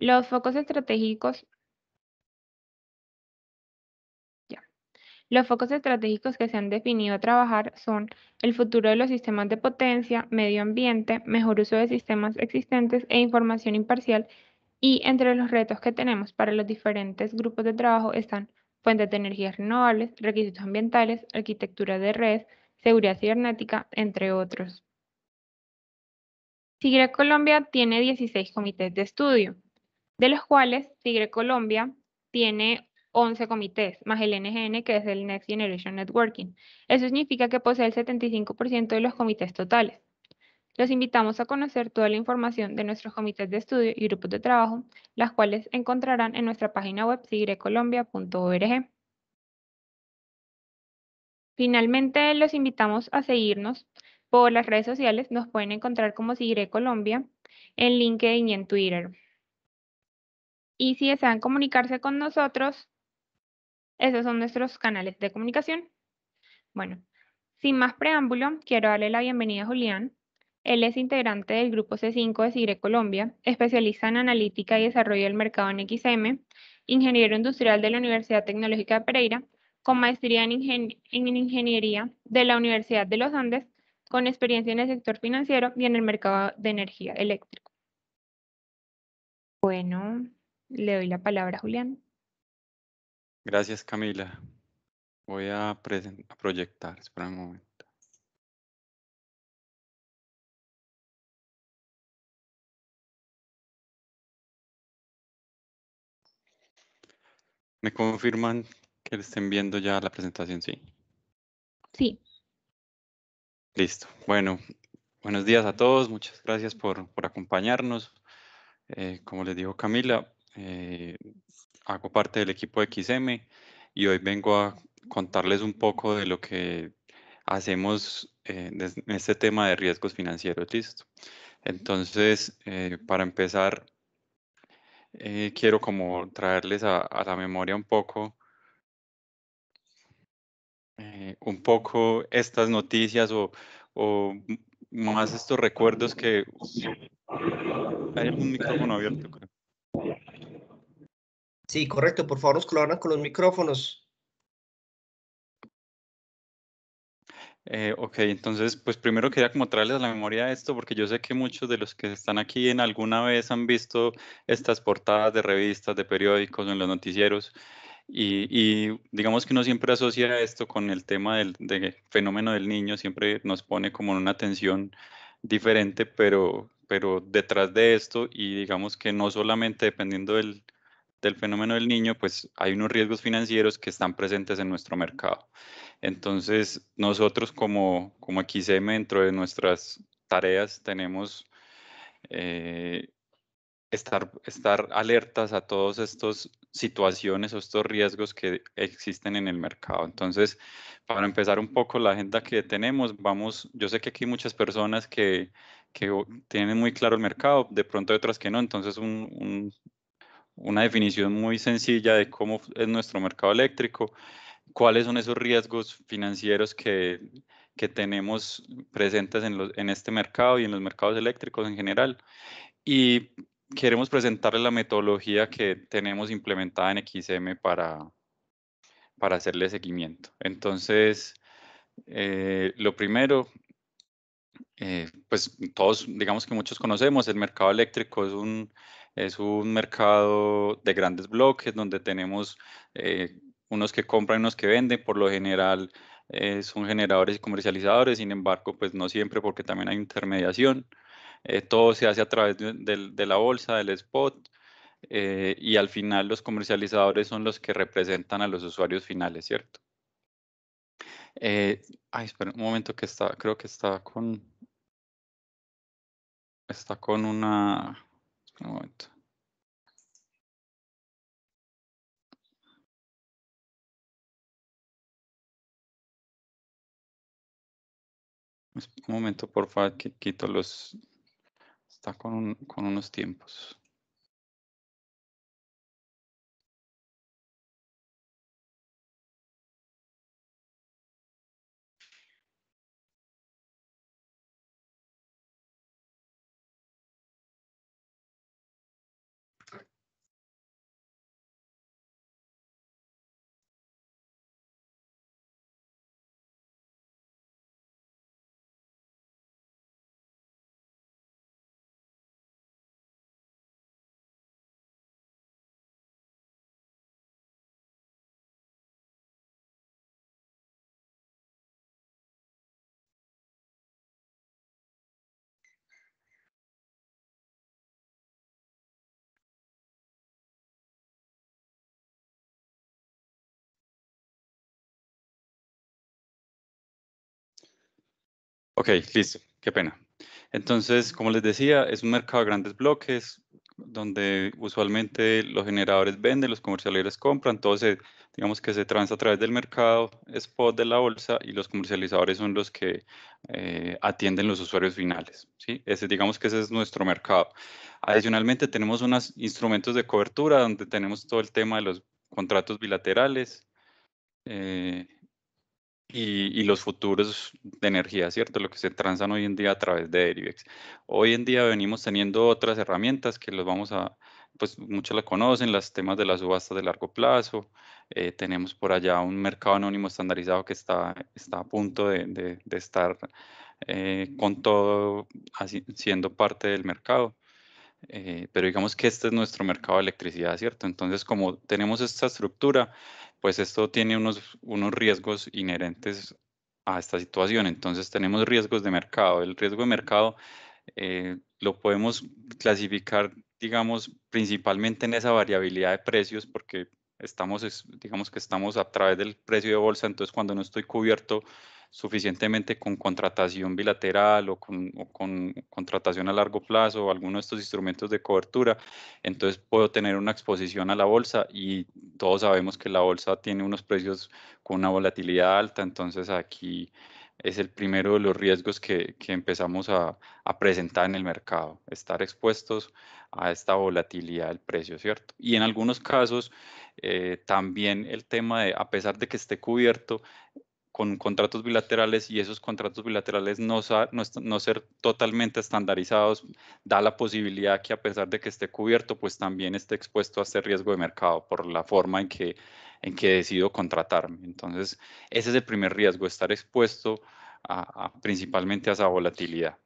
Los focos estratégicos, ya. Los focos estratégicos que se han definido a trabajar son el futuro de los sistemas de potencia, medio ambiente, mejor uso de sistemas existentes e información imparcial. Y entre los retos que tenemos para los diferentes grupos de trabajo están fuentes de energías renovables, requisitos ambientales, arquitectura de redes, seguridad cibernética, entre otros. Tigre Colombia tiene 16 comités de estudio, de los cuales Tigre Colombia tiene 11 comités, más el NGN, que es el Next Generation Networking. Eso significa que posee el 75% de los comités totales. Los invitamos a conocer toda la información de nuestros comités de estudio y grupos de trabajo, las cuales encontrarán en nuestra página web sigrecolombia.org. Finalmente, los invitamos a seguirnos por las redes sociales. Nos pueden encontrar como Sigre Colombia en LinkedIn y en Twitter. Y si desean comunicarse con nosotros, esos son nuestros canales de comunicación. Bueno, sin más preámbulo, quiero darle la bienvenida a Julián. Él es integrante del grupo C5 de Sigre Colombia, especialista en analítica y desarrollo del mercado en XM, ingeniero industrial de la Universidad Tecnológica de Pereira, con maestría en ingeniería de la Universidad de los Andes, con experiencia en el sector financiero y en el mercado de energía eléctrica. Bueno, le doy la palabra a Julián. Gracias, Camila. Voy a proyectar, espera un momento. ¿Me confirman que estén viendo ya la presentación? Sí. Sí. Listo. Bueno, buenos días a todos. Muchas gracias por acompañarnos. Como les dijo Camila, hago parte del equipo de XM y hoy vengo a contarles un poco de lo que hacemos en este tema de riesgos financieros. Listo. Entonces, para empezar, quiero como traerles a la memoria un poco estas noticias o más estos recuerdos que hay algún micrófono abierto, creo. Sí, correcto. Por favor, nos colaboran con los micrófonos. Ok, entonces, pues primero quería como traerles a la memoria esto, porque yo sé que muchos de los que están aquí en alguna vez han visto estas portadas de revistas, de periódicos, en los noticieros, y digamos que uno siempre asocia esto con el tema del fenómeno del niño, siempre nos pone como en una tensión diferente, pero detrás de esto, y digamos que no solamente dependiendo del fenómeno del niño, pues hay unos riesgos financieros que están presentes en nuestro mercado. Entonces, nosotros como XM dentro de nuestras tareas tenemos eh, estar alertas a todas estas situaciones o estos riesgos que existen en el mercado. Entonces, para empezar un poco la agenda que tenemos, yo sé que aquí hay muchas personas que tienen muy claro el mercado, de pronto hay otras que no, entonces una definición muy sencilla de cómo es nuestro mercado eléctrico, cuáles son esos riesgos financieros que tenemos presentes en este mercado y en los mercados eléctricos en general. Y queremos presentarles la metodología que tenemos implementada en XM para hacerle seguimiento. Entonces, lo primero, pues todos, digamos que muchos conocemos, el mercado eléctrico es un mercado de grandes bloques donde tenemos unos que compran y unos que venden. Por lo general son generadores y comercializadores, sin embargo, pues no siempre porque también hay intermediación. Todo se hace a través de la bolsa, del spot, y al final los comercializadores son los que representan a los usuarios finales, ¿cierto? Espera un momento que creo que está con una. Espera un momento. Un momento, por favor, que quito los. Está con unos tiempos. Ok, listo, qué pena. Entonces, como les decía, es un mercado de grandes bloques donde usualmente los generadores venden, los comercializadores compran, todo se, digamos que se transa a través del mercado spot de la bolsa y los comercializadores son los que atienden los usuarios finales, ¿sí? Digamos que ese es nuestro mercado. Adicionalmente, tenemos unos instrumentos de cobertura donde tenemos todo el tema de los contratos bilaterales. eh, y los futuros de energía, ¿cierto? Lo que se transan hoy en día a través de Derivex. Hoy en día venimos teniendo otras herramientas que los vamos a, pues muchos la conocen, los temas de las subastas de largo plazo. Tenemos por allá un mercado anónimo estandarizado que está a punto de estar con todo siendo parte del mercado. Pero digamos que este es nuestro mercado de electricidad, ¿cierto? Entonces, como tenemos esta estructura, pues esto tiene unos riesgos inherentes a esta situación. Entonces, tenemos riesgos de mercado. El riesgo de mercado lo podemos clasificar, digamos, principalmente en esa variabilidad de precios, porque digamos que estamos a través del precio de bolsa, entonces cuando no estoy cubierto suficientemente con contratación bilateral o con contratación a largo plazo o alguno de estos instrumentos de cobertura, entonces puedo tener una exposición a la bolsa y todos sabemos que la bolsa tiene unos precios con una volatilidad alta, entonces aquí es el primero de los riesgos que empezamos a presentar en el mercado, estar expuestos a esta volatilidad del precio, ¿cierto? Y en algunos casos, también el tema de, a pesar de que esté cubierto con contratos bilaterales y esos contratos bilaterales no ser totalmente estandarizados, da la posibilidad que a pesar de que esté cubierto, pues también esté expuesto a este riesgo de mercado por la forma en que decido contratarme. Entonces, ese es el primer riesgo, estar expuesto principalmente a esa volatilidad.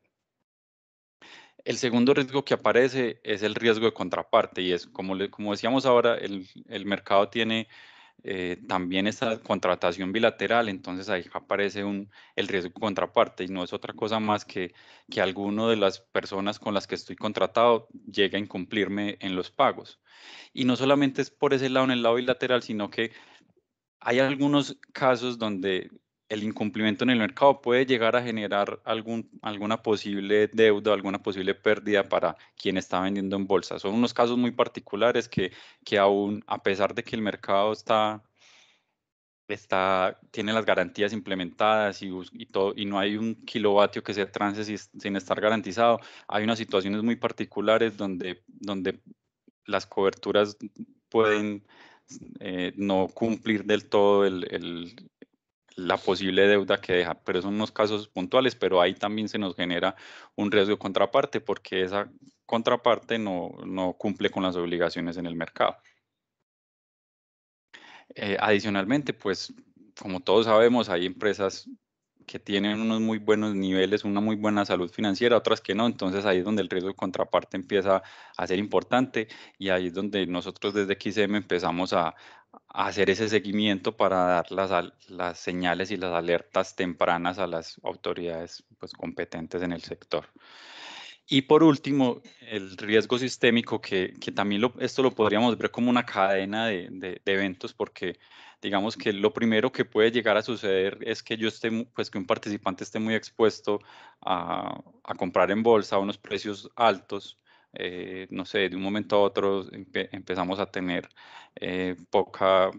El segundo riesgo que aparece es el riesgo de contraparte y es, como decíamos ahora, el mercado tiene también esa contratación bilateral, entonces ahí aparece el riesgo de contraparte y no es otra cosa más que alguno de las personas con las que estoy contratado llegue a incumplirme en los pagos. Y no solamente es por ese lado, en el lado bilateral, sino que hay algunos casos donde el incumplimiento en el mercado puede llegar a generar alguna posible deuda, alguna posible pérdida para quien está vendiendo en bolsa. Son unos casos muy particulares que aún, a pesar de que el mercado tiene las garantías implementadas y todo, y no hay un kilovatio que se trance sin estar garantizado, hay unas situaciones muy particulares donde las coberturas pueden no cumplir del todo la posible deuda que deja, pero son unos casos puntuales, pero ahí también se nos genera un riesgo de contraparte porque esa contraparte no cumple con las obligaciones en el mercado. Adicionalmente, pues como todos sabemos, hay empresas que tienen unos muy buenos niveles, una muy buena salud financiera, otras que no, entonces ahí es donde el riesgo de contraparte empieza a ser importante y ahí es donde nosotros desde XM empezamos a hacer ese seguimiento para dar las señales y las alertas tempranas a las autoridades pues, competentes en el sector. Y por último, el riesgo sistémico, que también esto lo podríamos ver como una cadena de eventos, porque digamos que lo primero que puede llegar a suceder es que pues que un participante esté muy expuesto a comprar en bolsa a unos precios altos. No sé, de un momento a otro empezamos a tener poca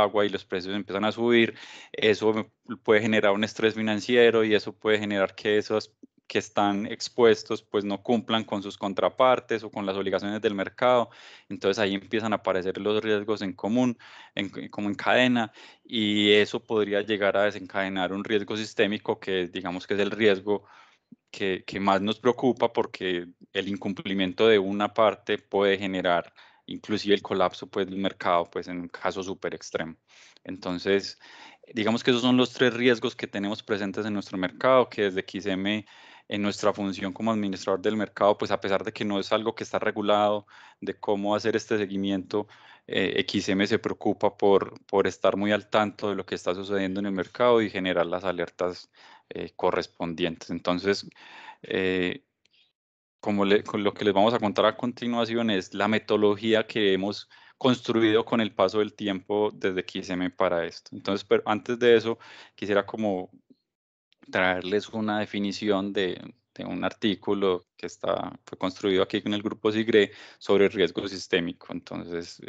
agua y los precios empiezan a subir. Eso puede generar un estrés financiero y eso puede generar que esos que están expuestos pues no cumplan con sus contrapartes o con las obligaciones del mercado. Entonces ahí empiezan a aparecer los riesgos en común, como en cadena, y eso podría llegar a desencadenar un riesgo sistémico que digamos que es el riesgo que más nos preocupa porque el incumplimiento de una parte puede generar inclusive el colapso pues, del mercado pues, en un caso súper extremo. Entonces, digamos que esos son los tres riesgos que tenemos presentes en nuestro mercado, que desde XM en nuestra función como administrador del mercado, pues a pesar de que no es algo que está regulado de cómo hacer este seguimiento, XM se preocupa por estar muy al tanto de lo que está sucediendo en el mercado y generar las alertas correspondientes. Entonces, eh, con lo que les vamos a contar a continuación es la metodología que hemos construido con el paso del tiempo desde XM para esto. Entonces, pero antes de eso, quisiera como traerles una definición de un artículo que fue construido aquí en el grupo SIGRE sobre riesgo sistémico. Entonces,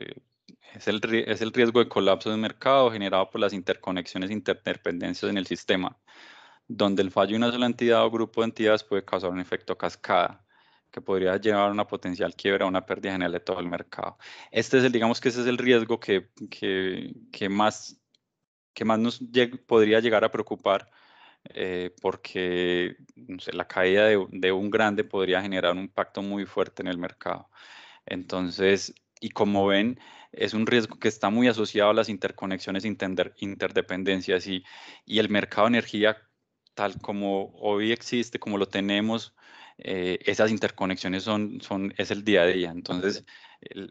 es el riesgo de colapso de un mercado generado por las interconexiones e interdependencias en el sistema, donde el fallo de una sola entidad o grupo de entidades puede causar un efecto cascada que podría llevar a una potencial quiebra o una pérdida general de todo el mercado. Digamos que ese es el riesgo que más podría llegar a preocupar, porque no sé, la caída de un grande podría generar un impacto muy fuerte en el mercado. Entonces, y como ven, es un riesgo que está muy asociado a las interconexiones, interdependencias y el mercado de energía, tal como hoy existe, como lo tenemos, esas interconexiones es el día a día. Entonces,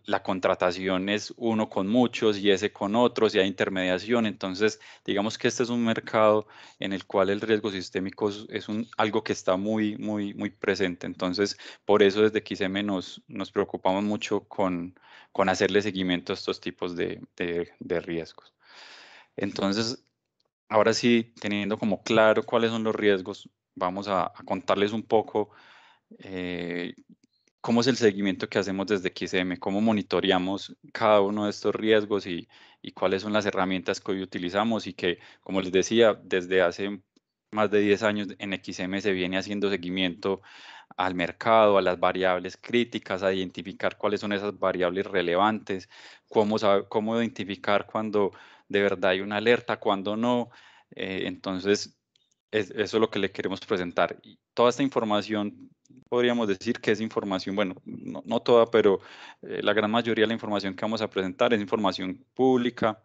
la contratación es uno con muchos y ese con otros y hay intermediación. Entonces, digamos que este es un mercado en el cual el riesgo sistémico es algo que está muy, muy, muy presente. Entonces, por eso desde XM nos preocupamos mucho con hacerle seguimiento a estos tipos de riesgos. Entonces, ahora sí, teniendo como claro cuáles son los riesgos, vamos a contarles un poco, eh, cómo es el seguimiento que hacemos desde XM, cómo monitoreamos cada uno de estos riesgos y cuáles son las herramientas que hoy utilizamos y que, como les decía, desde hace más de 10 años en XM se viene haciendo seguimiento al mercado, a las variables críticas, a identificar cuáles son esas variables relevantes, cómo identificar cuando de verdad hay una alerta, cuando no. Entonces, eso es lo que le queremos presentar. Y toda esta información, podríamos decir que es información, bueno, no toda, pero la gran mayoría de la información que vamos a presentar es información pública.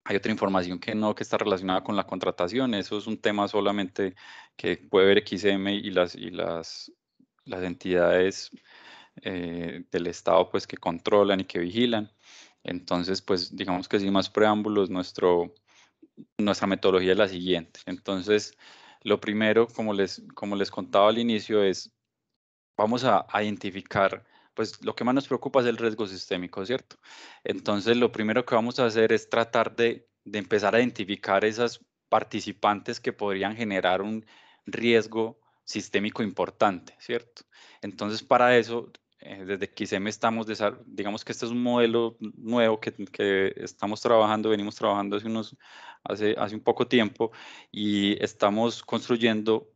Hay otra información que no, que está relacionada con la contratación. Eso es un tema solamente que puede ver XM las entidades, del Estado, pues, que controlan y que vigilan. Entonces, pues, digamos que sin más preámbulos, nuestra metodología es la siguiente. Entonces, lo primero, como les contaba al inicio, vamos a identificar, pues lo que más nos preocupa es el riesgo sistémico, ¿cierto? Entonces, lo primero que vamos a hacer es tratar de empezar a identificar esas participantes que podrían generar un riesgo sistémico importante, ¿cierto? Entonces, para eso, desde XM digamos que este es un modelo nuevo que estamos trabajando, venimos trabajando hace un poco tiempo y estamos construyendo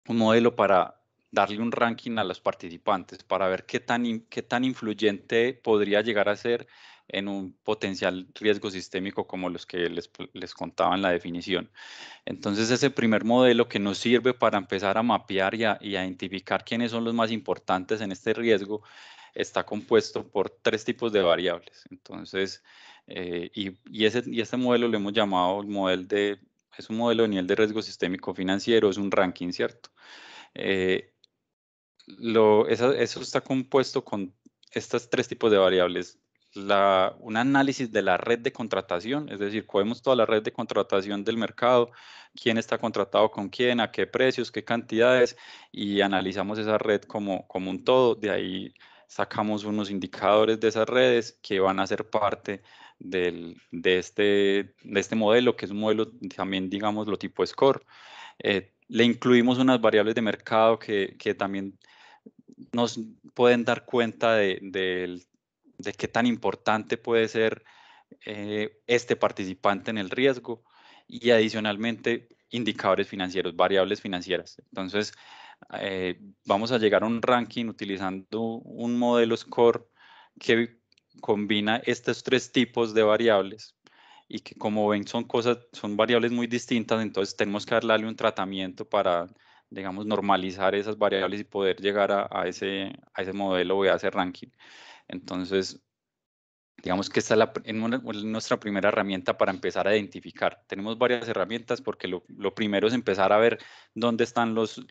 un modelo para darle un ranking a los participantes, para ver qué tan influyente podría llegar a ser en un potencial riesgo sistémico como los que les contaba en la definición. Entonces, ese primer modelo que nos sirve para empezar a mapear y a identificar quiénes son los más importantes en este riesgo, está compuesto por 3 tipos de variables. Entonces, este modelo lo hemos llamado es un modelo de nivel de riesgo sistémico financiero, es un ranking, ¿cierto? Eh, eso está compuesto con estos 3 tipos de variables. Un análisis de la red de contratación, es decir, cogemos toda la red de contratación del mercado, quién está contratado con quién, a qué precios, qué cantidades, y analizamos esa red como un todo. De ahí sacamos unos indicadores de esas redes que van a ser parte de este modelo, que es un modelo también, digamos, lo tipo score. Le incluimos unas variables de mercado que también nos pueden dar cuenta de qué tan importante puede ser, este participante en el riesgo, y adicionalmente indicadores financieros, variables financieras. Entonces, vamos a llegar a un ranking utilizando un modelo score que combina estos 3 tipos de variables y que, como ven, son variables muy distintas. Entonces tenemos que darle un tratamiento para, digamos, normalizar esas variables y poder llegar a ese modelo o a ese ranking. Entonces, digamos que esta es nuestra primera herramienta para empezar a identificar. Tenemos varias herramientas porque lo primero es empezar a ver dónde están los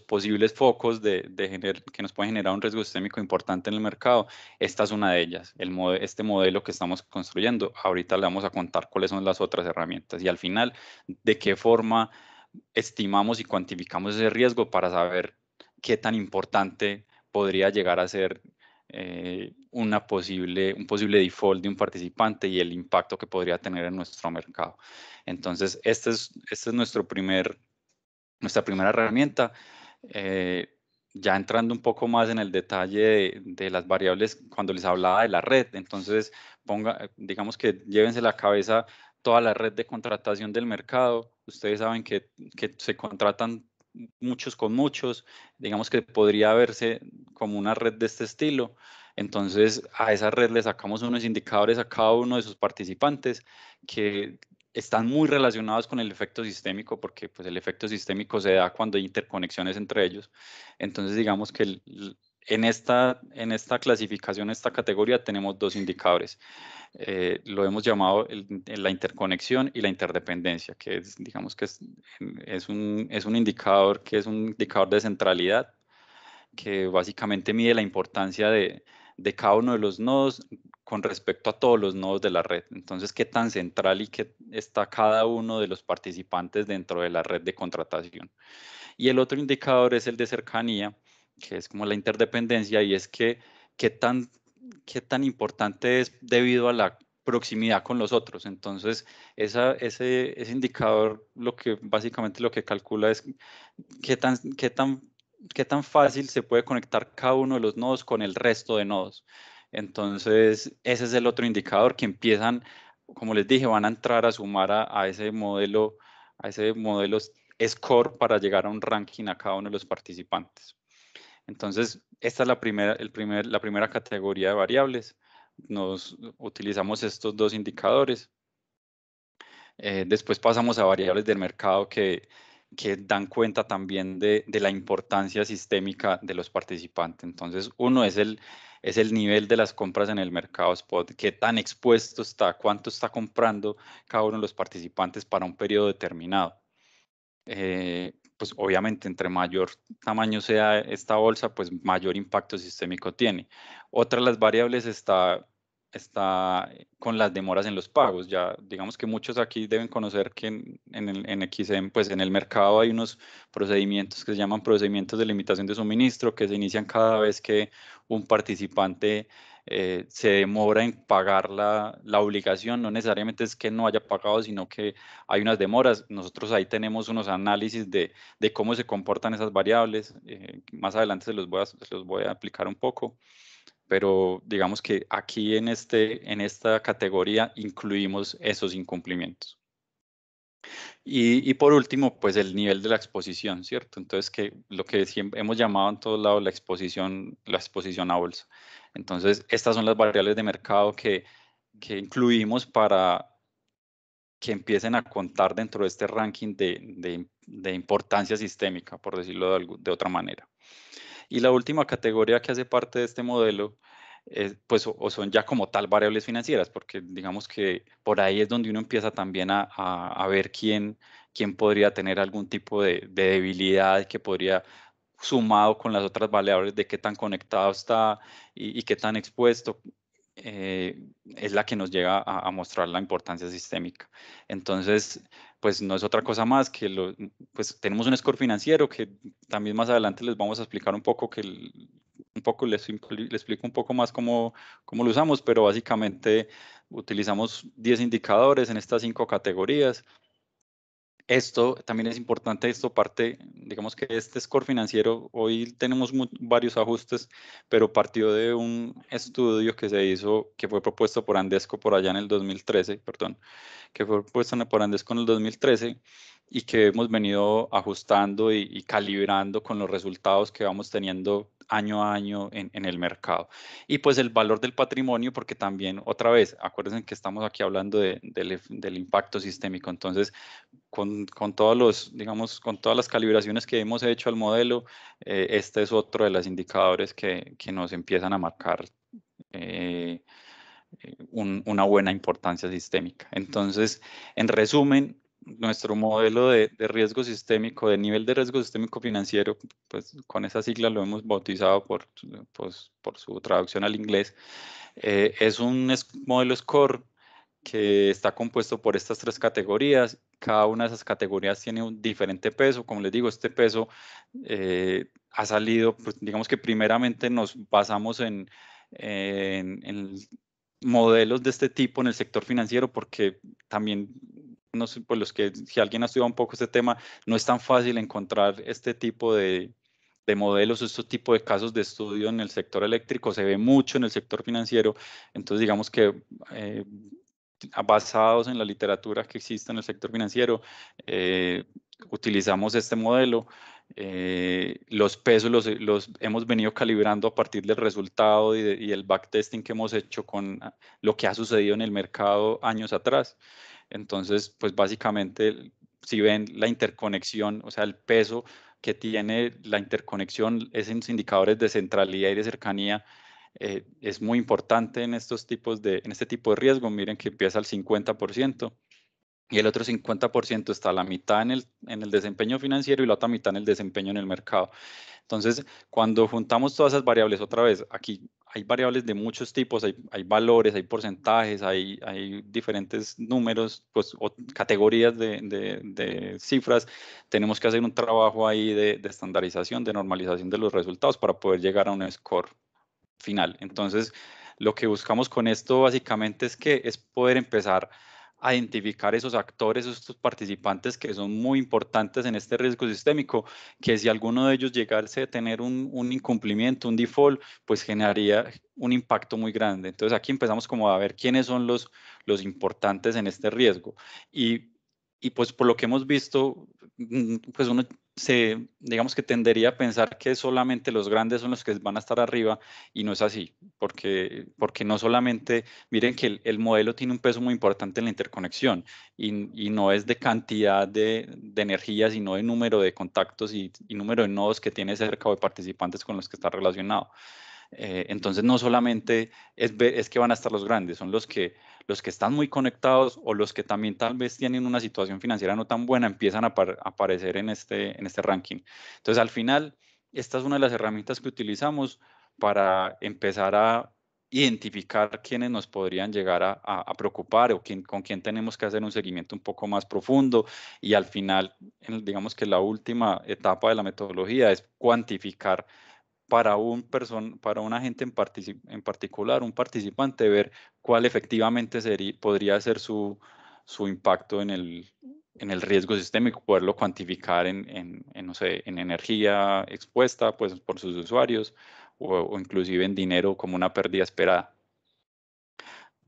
posibles focos que nos pueden generar un riesgo sistémico importante en el mercado. Esta es una de ellas, este modelo que estamos construyendo. Ahorita le vamos a contar cuáles son las otras herramientas y al final, de qué forma estimamos y cuantificamos ese riesgo para saber qué tan importante podría llegar a ser, un posible default de un participante y el impacto que podría tener en nuestro mercado. Entonces, esta es nuestra primera herramienta. Ya entrando un poco más en el detalle de las variables, cuando les hablaba de la red, entonces digamos que llévense la cabeza toda la red de contratación del mercado. Ustedes saben que se contratan muchos con muchos, digamos que podría verse como una red de este estilo. Entonces, a esa red le sacamos unos indicadores a cada uno de sus participantes que están muy relacionados con el efecto sistémico, porque pues, el efecto sistémico se da cuando hay interconexiones entre ellos. Entonces, digamos que en esta clasificación, esta categoría, tenemos dos indicadores. Lo hemos llamado la interconexión y la interdependencia, que es, digamos que es un indicador que es un indicador de centralidad, que básicamente mide la importancia de cada uno de los nodos con respecto a todos los nodos de la red. Entonces, qué tan central y qué está cada uno de los participantes dentro de la red de contratación. Y el otro indicador es el de cercanía, que es como la interdependencia, y es que qué tan importante es debido a la proximidad con los otros. Entonces, ese indicador básicamente lo que calcula es qué tan fácil se puede conectar cada uno de los nodos con el resto de nodos. Entonces, ese es el otro indicador que empiezan, como les dije, van a entrar a sumar a ese modelo score para llegar a un ranking a cada uno de los participantes. Entonces, esta es la primera categoría de variables. Utilizamos estos dos indicadores. Después pasamos a variables del mercado que dan cuenta también de la importancia sistémica de los participantes. Entonces, uno es el nivel de las compras en el mercado spot, qué tan expuesto está, cuánto está comprando cada uno de los participantes para un periodo determinado. Pues obviamente entre mayor tamaño sea esta bolsa, pues mayor impacto sistémico tiene. Otra de las variables está con las demoras en los pagos. Ya digamos que muchos aquí deben conocer que en XM, pues en el mercado hay unos procedimientos que se llaman procedimientos de limitación de suministro que se inician cada vez que un participante se demora en pagar la obligación. No necesariamente es que no haya pagado, sino que hay unas demoras. Nosotros ahí tenemos unos análisis de cómo se comportan esas variables. Más adelante se los voy a aplicar un poco. Pero digamos que aquí en esta categoría incluimos esos incumplimientos. Y por último, pues el nivel de la exposición, ¿cierto? Entonces, lo que siempre hemos llamado en todos lados la exposición a bolsa. Entonces, estas son las variables de mercado que incluimos para que empiecen a contar dentro de este ranking de importancia sistémica, por decirlo de otra manera. Y la última categoría que hace parte de este modelo, pues o son ya como tal variables financieras, porque digamos que por ahí es donde uno empieza también a ver quién podría tener algún tipo de debilidad que podría, sumado con las otras variables de qué tan conectado está y qué tan expuesto, es la que nos llega a mostrar la importancia sistémica. Entonces, pues no es otra cosa más que pues tenemos un score financiero que también más adelante les vamos a explicar un poco, les explico un poco más cómo lo usamos, pero básicamente utilizamos 10 indicadores en estas 5 categorías. Esto también es importante, digamos que este score financiero, hoy tenemos varios ajustes, pero partió de un estudio que se hizo, que fue propuesto por Andesco por allá en el 2013, perdón, que fue propuesto por Andesco en el 2013 y que hemos venido ajustando y calibrando con los resultados que vamos teniendo año a año en el mercado. Y pues el valor del patrimonio, porque también, otra vez, acuérdense que estamos aquí hablando del impacto sistémico. Entonces, con digamos, con todas las calibraciones que hemos hecho al modelo, este es otro de los indicadores que nos empiezan a marcar una buena importancia sistémica. Entonces, en resumen, nuestro modelo de riesgo sistémico, de nivel de riesgo sistémico financiero, pues con esa sigla lo hemos bautizado por su traducción al inglés, es un modelo SCORE que está compuesto por estas 3 categorías. Cada una de esas categorías tiene un diferente peso. Como les digo, este peso ha salido, pues, digamos que primeramente nos basamos en en modelos de este tipo en el sector financiero, porque también, no sé, pues si alguien ha estudiado un poco este tema, no es tan fácil encontrar este tipo de modelos, este tipo de casos de estudio en el sector eléctrico, se ve mucho en el sector financiero. Entonces digamos que basados en la literatura que existe en el sector financiero, utilizamos este modelo. Los pesos los hemos venido calibrando a partir del resultado y el backtesting que hemos hecho con lo que ha sucedido en el mercado años atrás. Entonces, pues básicamente, si ven la interconexión, o sea, el peso que tiene la interconexión, esos indicadores de centralidad y de cercanía, es muy importante en en este tipo de riesgo. Miren que empieza al 50% y el otro 50% está a la mitad en el desempeño financiero y la otra mitad en el desempeño en el mercado. Entonces, cuando juntamos todas esas variables, otra vez, aquí hay variables de muchos tipos, hay valores, hay porcentajes, hay diferentes números, pues, o categorías de cifras. Tenemos que hacer un trabajo ahí de estandarización, de normalización de los resultados para poder llegar a un score final. Entonces, lo que buscamos con esto básicamente es poder empezar a identificar esos actores, estos participantes que son muy importantes en este riesgo sistémico, que si alguno de ellos llegase a tener un incumplimiento, un default, pues generaría un impacto muy grande. Entonces aquí empezamos como a ver quiénes son los importantes en este riesgo. Y pues por lo que hemos visto, pues uno digamos que tendería a pensar que solamente los grandes son los que van a estar arriba, y no es así, porque no solamente, miren que el modelo tiene un peso muy importante en la interconexión, y no es de cantidad de energía, sino de número de contactos y número de nodos que tiene cerca o de participantes con los que está relacionado. Entonces no solamente es que van a estar los grandes, son los que están muy conectados, o los que también tal vez tienen una situación financiera no tan buena, empiezan a aparecer en este ranking. Entonces al final, esta es una de las herramientas que utilizamos para empezar a identificar quiénes nos podrían llegar a preocupar, o con quién tenemos que hacer un seguimiento un poco más profundo. Y al final, digamos que la última etapa de la metodología es cuantificar para un agente en particular, un participante, ver cuál efectivamente podría ser su impacto en el riesgo sistémico, poderlo cuantificar no sé, en energía expuesta, pues, por sus usuarios, o inclusive en dinero como una pérdida esperada.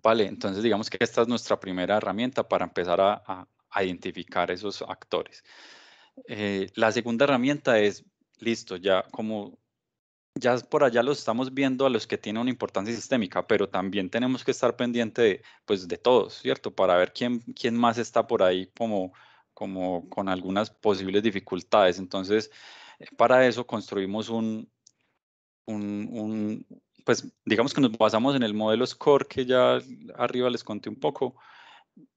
Vale, entonces digamos que esta es nuestra primera herramienta para empezar a identificar esos actores. La segunda herramienta es, listo, ya por allá los estamos viendo a los que tienen una importancia sistémica, pero también tenemos que estar pendiente pues, de todos, ¿cierto? Para ver quién más está por ahí como con algunas posibles dificultades. Entonces, para eso construimos pues digamos que nos basamos en el modelo SCORE, que ya arriba les conté un poco,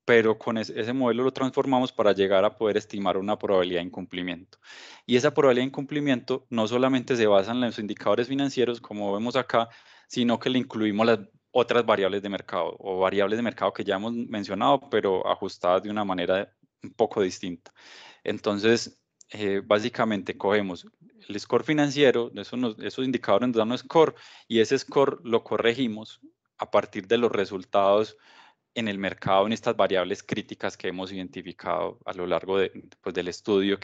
pero con ese modelo lo transformamos para llegar a poder estimar una probabilidad de incumplimiento. Y esa probabilidad de incumplimiento no solamente se basa en los indicadores financieros, como vemos acá, sino que le incluimos las otras variables de mercado, o variables de mercado que ya hemos mencionado, pero ajustadas de una manera un poco distinta. Entonces, básicamente cogemos el score financiero, esos indicadores nos dan un score, y ese score lo corregimos a partir de los resultados en el mercado, en estas variables críticas que hemos identificado a lo largo pues, del estudio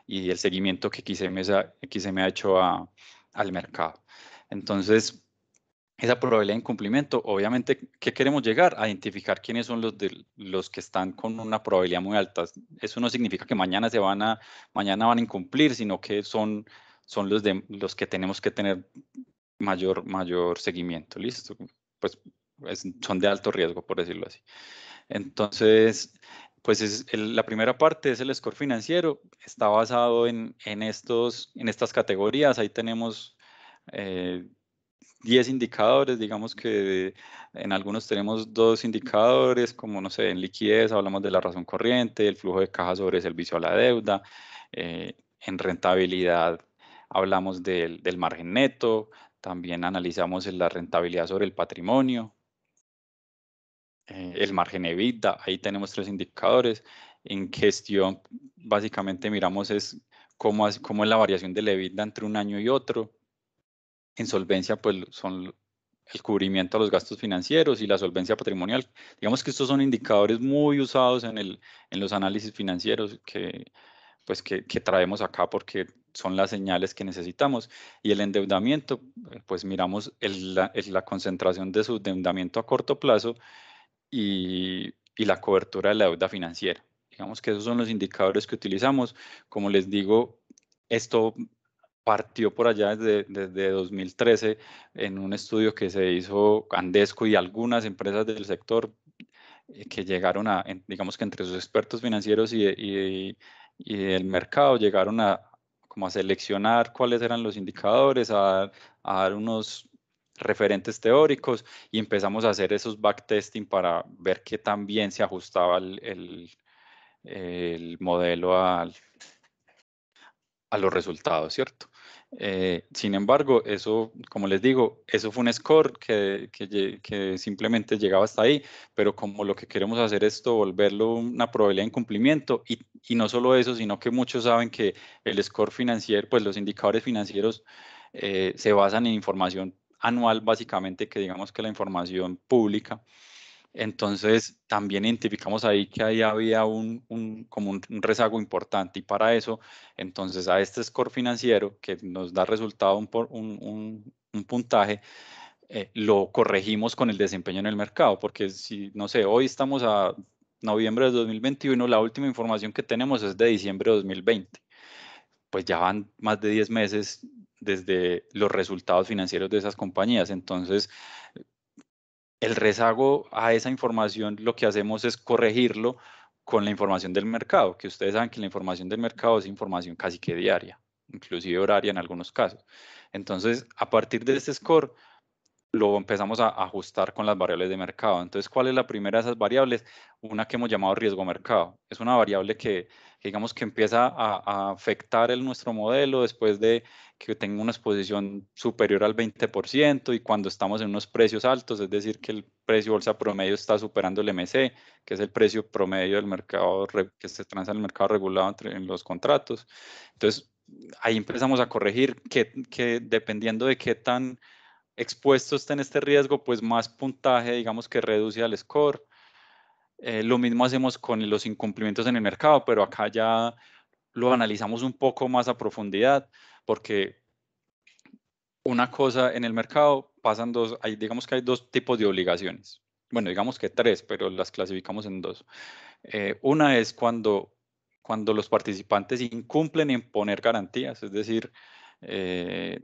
y el seguimiento que XM ha hecho al mercado. Entonces, esa probabilidad de incumplimiento, obviamente, ¿qué queremos llegar? A identificar quiénes son los que están con una probabilidad muy alta. Eso no significa que mañana van a incumplir, sino que son los que tenemos que tener mayor seguimiento. ¿Listo? Pues son de alto riesgo, por decirlo así. Entonces, pues la primera parte es el score financiero. Está basado en estas categorías. Ahí tenemos 10 indicadores. Digamos que en algunos tenemos 2 indicadores, como, no sé, en liquidez hablamos de la razón corriente, el flujo de caja sobre servicio a la deuda. En rentabilidad hablamos del margen neto. También analizamos la rentabilidad sobre el patrimonio, el margen EBITDA. Ahí tenemos 3 indicadores. En gestión, básicamente miramos cómo es la variación del EBITDA entre un año y otro. En solvencia, pues son el cubrimiento a los gastos financieros y la solvencia patrimonial. Digamos que estos son indicadores muy usados en los análisis financieros que traemos acá porque son las señales que necesitamos. Y el endeudamiento, pues miramos la concentración de su endeudamiento a corto plazo y la cobertura de la deuda financiera. Digamos que esos son los indicadores que utilizamos. Como les digo, esto partió por allá desde 2013 en un estudio que se hizo Andesco y algunas empresas del sector que llegaron digamos que entre sus expertos financieros y el mercado, llegaron como a seleccionar cuáles eran los indicadores, a dar unos referentes teóricos y empezamos a hacer esos backtesting para ver qué tan bien se ajustaba el modelo a los resultados, ¿cierto? Sin embargo, eso, como les digo, eso fue un score que simplemente llegaba hasta ahí, pero como lo que queremos hacer es esto, volverlo una probabilidad de incumplimiento, y no solo eso, sino que muchos saben que el score financiero, pues los indicadores financieros se basan en información anual, básicamente, que digamos que la información pública. Entonces, también identificamos ahí que ahí había como un rezago importante y para eso, entonces a este score financiero que nos da resultado un puntaje, lo corregimos con el desempeño en el mercado, porque si, no sé, hoy estamos a noviembre de 2021, la última información que tenemos es de diciembre de 2020, pues ya van más de 10 meses desde los resultados financieros de esas compañías, entonces el rezago a esa información lo que hacemos es corregirlo con la información del mercado, que ustedes saben que la información del mercado es información casi que diaria, inclusive horaria en algunos casos. Entonces, a partir de este score, lo empezamos a ajustar con las variables de mercado. Entonces, ¿cuál es la primera de esas variables? Una que hemos llamado riesgo mercado. Es una variable que digamos que empieza a afectar nuestro modelo después de que tenga una exposición superior al 20% y cuando estamos en unos precios altos, es decir, que el precio bolsa promedio está superando el MC, que es el precio promedio del mercado que se transa en el mercado regulado en los contratos. Entonces, ahí empezamos a corregir que dependiendo de qué tan expuesto está en este riesgo, pues más puntaje, digamos que reduce al score. Lo mismo hacemos con los incumplimientos en el mercado, pero acá ya lo analizamos un poco más a profundidad, porque una cosa en el mercado pasan digamos que hay dos tipos de obligaciones. Bueno, digamos que tres, pero las clasificamos en dos. Una es cuando los participantes incumplen en poner garantías, es decir, eh,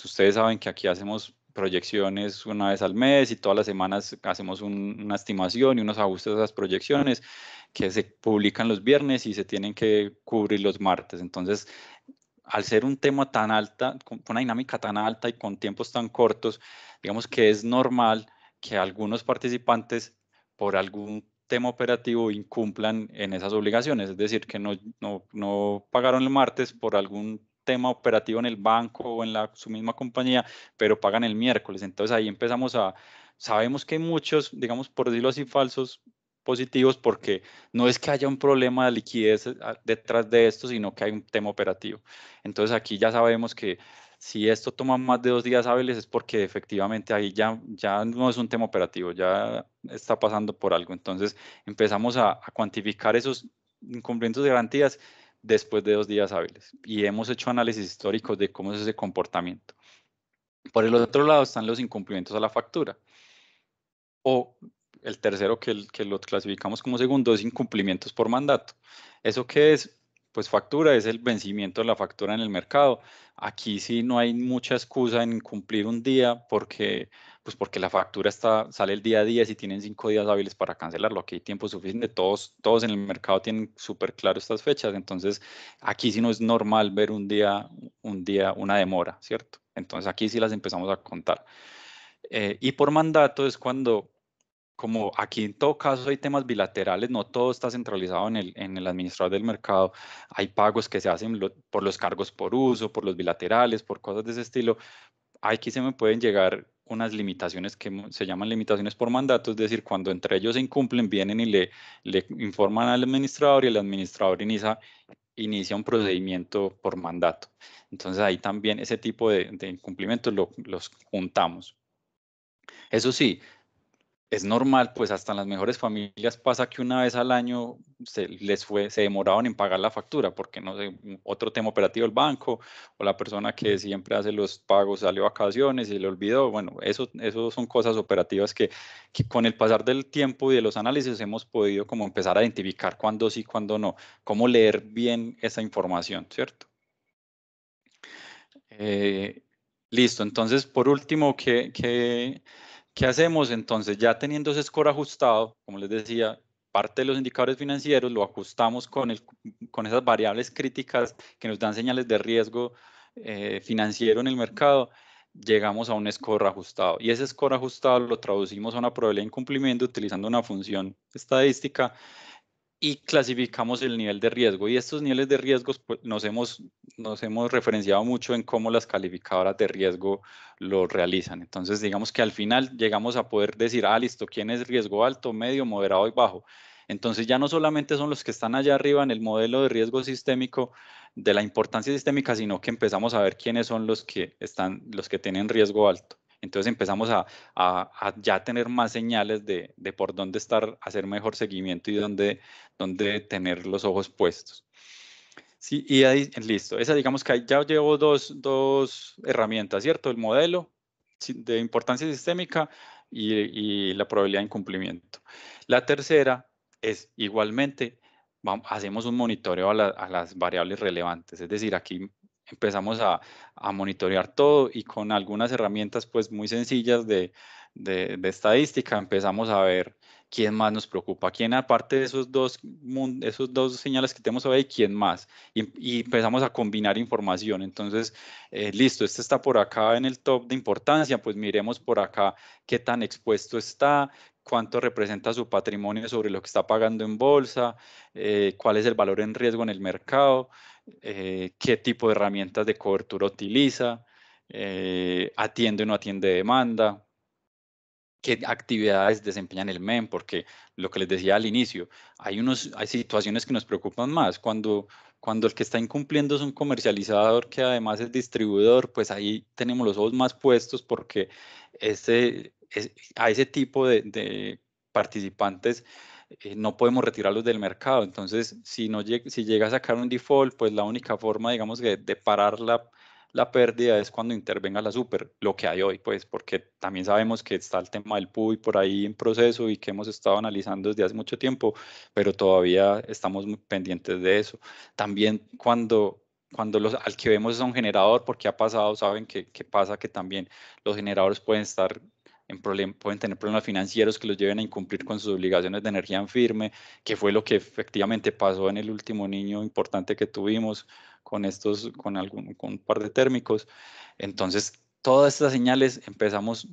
ustedes saben que aquí hacemos proyecciones una vez al mes y todas las semanas hacemos una estimación y unos ajustes a esas proyecciones que se publican los viernes y se tienen que cubrir los martes. Entonces, al ser un tema tan alta, con una dinámica tan alta y con tiempos tan cortos, digamos que es normal que algunos participantes por algún tema operativo incumplan en esas obligaciones, es decir, que no pagaron el martes por algún tema operativo en el banco o en su misma compañía, pero pagan el miércoles. Entonces ahí sabemos que hay muchos, digamos, por decirlo así, falsos positivos, porque no es que haya un problema de liquidez detrás de esto, sino que hay un tema operativo. Entonces aquí ya sabemos que si esto toma más de 2 días hábiles es porque efectivamente ahí ya no es un tema operativo, ya está pasando por algo. Entonces empezamos a cuantificar esos incumplimientos de garantías después de 2 días hábiles y hemos hecho análisis históricos de cómo es ese comportamiento. Por el otro lado están los incumplimientos a la factura. O el tercero que lo clasificamos como segundo es incumplimientos por mandato. ¿Eso qué es? Pues factura es el vencimiento de la factura en el mercado. Aquí sí no hay mucha excusa en incumplir un día porque la factura sale el día 10 y tienen 5 días hábiles para cancelarlo. Aquí hay tiempo suficiente. Todos en el mercado tienen súper claro estas fechas. Entonces, aquí sí no es normal ver una demora, ¿cierto? Entonces, aquí sí las empezamos a contar. Y por mandato es cuando, como aquí en todo caso hay temas bilaterales, no todo está centralizado en el administrador del mercado, hay pagos que se hacen por los cargos por uso, por los bilaterales, por cosas de ese estilo. Aquí se me pueden llegar unas limitaciones que se llaman limitaciones por mandato, es decir, cuando entre ellos se incumplen, vienen y le informan al administrador y el administrador inicia un procedimiento por mandato. Entonces ahí también ese tipo de incumplimientos los juntamos. Eso sí, es normal, pues hasta en las mejores familias pasa que una vez al año se demoraban en pagar la factura, porque no sé, otro tema operativo del banco, o la persona que siempre hace los pagos salió a vacaciones y le olvidó. Bueno, eso son cosas operativas que con el pasar del tiempo y de los análisis hemos podido como empezar a identificar cuándo sí, cuándo no, cómo leer bien esa información, ¿cierto? Eh, Listo, entonces por último, ¿qué hacemos? Entonces ya teniendo ese score ajustado, como les decía, parte de los indicadores financieros lo ajustamos con esas variables críticas que nos dan señales de riesgo financiero en el mercado, llegamos a un score ajustado. Y ese score ajustado lo traducimos a una probabilidad de incumplimiento utilizando una función estadística y clasificamos el nivel de riesgo. Y estos niveles de riesgos pues, nos hemos referenciado mucho en cómo las calificadoras de riesgo lo realizan. Entonces, digamos que al final llegamos a poder decir, ah, listo, ¿quién es riesgo alto, medio, moderado y bajo? Entonces ya no solamente son los que están allá arriba en el modelo de riesgo sistémico de la importancia sistémica, sino que empezamos a ver quiénes son los que tienen riesgo alto. Entonces empezamos a ya tener más señales de por dónde estar, hacer mejor seguimiento y dónde tener los ojos puestos. Sí, y ahí, listo. Esa digamos que ahí ya llevo dos herramientas, ¿cierto? El modelo de importancia sistémica y la probabilidad de incumplimiento. La tercera es igualmente, hacemos un monitoreo a las variables relevantes, es decir, aquí empezamos a monitorear todo y con algunas herramientas pues muy sencillas de estadística empezamos a ver quién más nos preocupa, quién aparte de esos dos señales que tenemos ahí, quién más y empezamos a combinar información. Entonces, listo, este está por acá en el top de importancia, pues miremos por acá qué tan expuesto está, cuánto representa su patrimonio sobre lo que está pagando en bolsa, cuál es el valor en riesgo en el mercado, qué tipo de herramientas de cobertura utiliza, atiende o no atiende demanda, qué actividades desempeñan el MEM, porque lo que les decía al inicio, hay situaciones que nos preocupan más. Cuando el que está incumpliendo es un comercializador que además es distribuidor, pues ahí tenemos los ojos más puestos porque a ese tipo de participantes no podemos retirarlos del mercado. Entonces, si llega a sacar un default, pues la única forma, digamos, de parar la pérdida es cuando intervenga la super, lo que hay hoy, pues, porque también sabemos que está el tema del PUI por ahí en proceso y que hemos estado analizando desde hace mucho tiempo, pero todavía estamos muy pendientes de eso. También al que vemos es a un generador, porque ha pasado, saben que pasa que también los generadores pueden estar pueden tener problemas financieros que los lleven a incumplir con sus obligaciones de energía en firme, que fue lo que efectivamente pasó en el último niño importante que tuvimos con un par de térmicos. Entonces, todas estas señales empezamos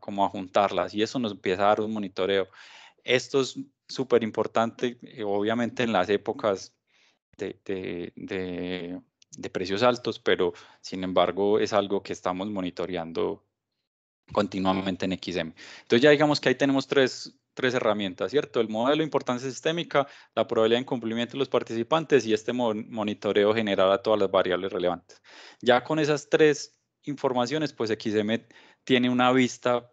como a juntarlas y eso nos empieza a dar un monitoreo. Esto es súper importante, obviamente en las épocas de precios altos, pero sin embargo es algo que estamos monitoreando continuamente en XM. Entonces ya digamos que ahí tenemos tres herramientas, ¿cierto? El modelo de importancia sistémica, la probabilidad de incumplimiento de los participantes y este monitoreo general a todas las variables relevantes. Ya con esas tres informaciones, pues XM tiene una vista